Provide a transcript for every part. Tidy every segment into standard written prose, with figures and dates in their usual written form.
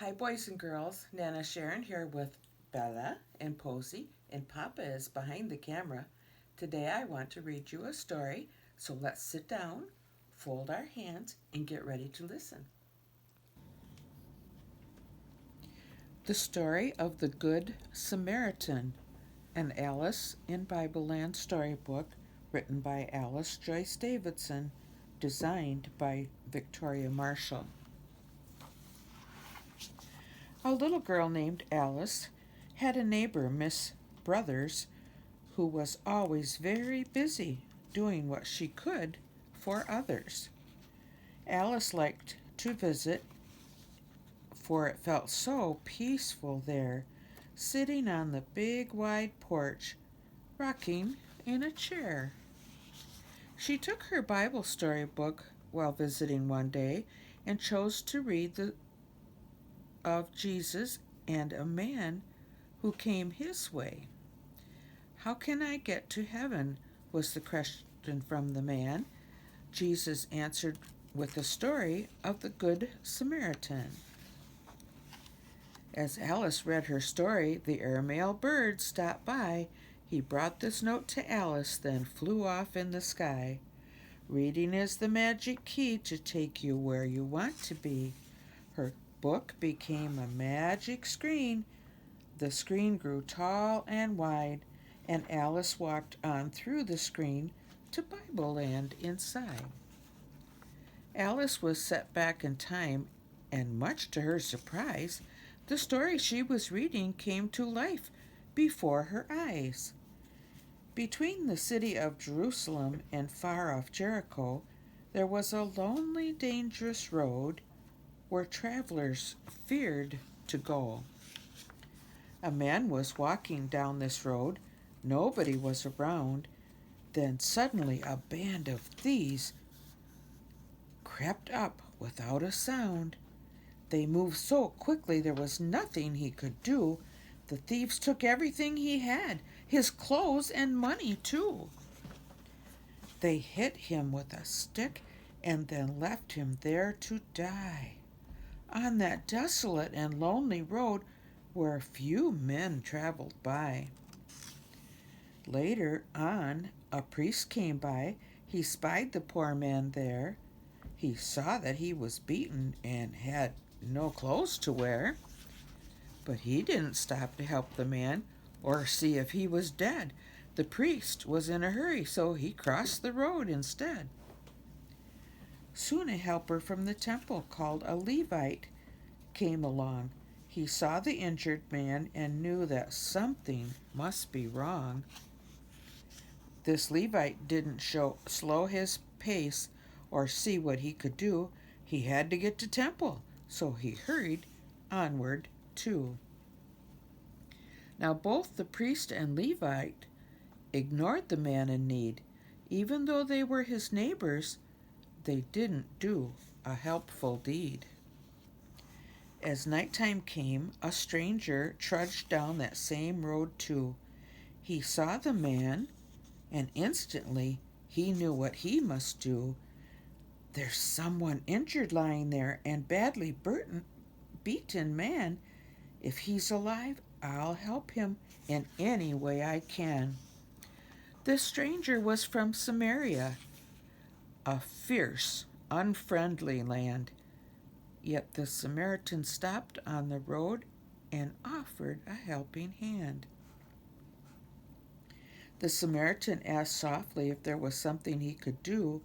Hi, boys and girls. Nana Sharon here with Bella and Posey, and Papa is behind the camera. Today I want to read you a story, so let's sit down, fold our hands, and get ready to listen. The Story of the Good Samaritan, an Alice in Bible Land storybook written by Alice Joyce Davidson, designed by Victoria Marshall. A little girl named Alice had a neighbor, Miss Brothers, who was always very busy doing what she could for others. Alice liked to visit, for it felt so peaceful there, sitting on the big wide porch, rocking in a chair. She took her Bible storybook while visiting one day and chose to read the of Jesus and a man who came his way. How can I get to heaven? Was the question from the man. Jesus answered with the story of the Good Samaritan. As Alice read her story, the airmail bird stopped by. He brought this note to Alice, then flew off in the sky. Reading is the magic key to take you where you want to be. Her book became a magic screen. The screen grew tall and wide, and Alice walked on through the screen to Bible Land inside. Alice was set back in time, and much to her surprise, the story she was reading came to life before her eyes. Between the city of Jerusalem and far off Jericho, there was a lonely, dangerous road where travelers feared to go. A man was walking down this road. Nobody was around. Then suddenly a band of thieves crept up without a sound. They moved so quickly there was nothing he could do. The thieves took everything he had, his clothes and money too. They hit him with a stick and then left him there to die on that desolate and lonely road where few men traveled by. Later on, a priest came by. He spied the poor man there. He saw that he was beaten and had no clothes to wear. But he didn't stop to help the man or see if he was dead. The priest was in a hurry, so he crossed the road instead. Soon a helper from the temple called a Levite came along. He saw the injured man and knew that something must be wrong. This Levite didn't slow his pace or see what he could do. He had to get to temple, so he hurried onward too. Now both the priest and Levite ignored the man in need. Even though they were his neighbors, they didn't do a helpful deed. As nighttime came, a stranger trudged down that same road too. He saw the man, and instantly he knew what he must do. There's someone injured lying there and badly beaten man. If he's alive, I'll help him in any way I can. The stranger was from Samaria, a fierce, unfriendly land. Yet the Samaritan stopped on the road and offered a helping hand. The Samaritan asked softly if there was something he could do.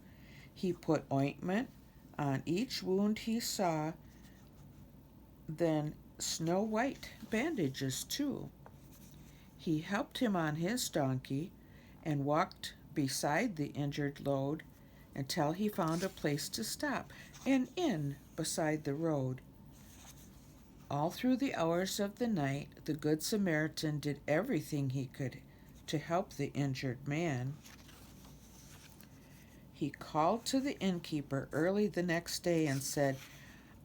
He put ointment on each wound he saw, then snow-white bandages too. He helped him on his donkey and walked beside the injured load until he found a place to stop, an inn beside the road. All through the hours of the night, the Good Samaritan did everything he could to help the injured man. He called to the innkeeper early the next day and said,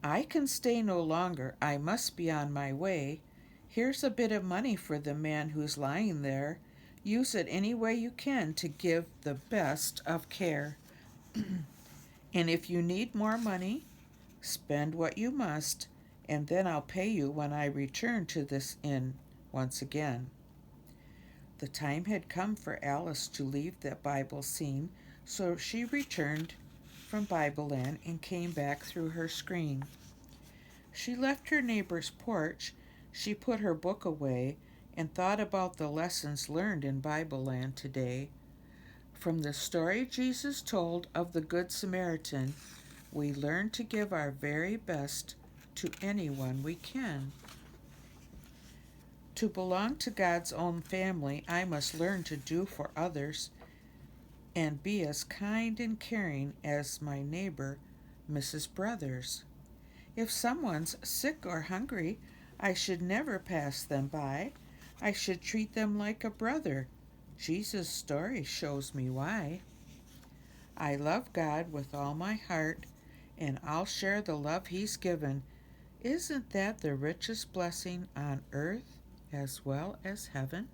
I can stay no longer. I must be on my way. Here's a bit of money for the man who's lying there. Use it any way you can to give the best of care. And if you need more money, spend what you must, and then I'll pay you when I return to this inn once again." The time had come for Alice to leave that Bible scene, so she returned from Bible Land and came back through her screen. She left her neighbor's porch, she put her book away, and thought about the lessons learned in Bible Land today. From the story Jesus told of the Good Samaritan, we learn to give our very best to anyone we can. To belong to God's own family, I must learn to do for others and be as kind and caring as my neighbor, Mrs. Brothers. If someone's sick or hungry, I should never pass them by. I should treat them like a brother. Jesus' story shows me why. I love God with all my heart, and I'll share the love He's given. Isn't that the richest blessing on earth as well as heaven?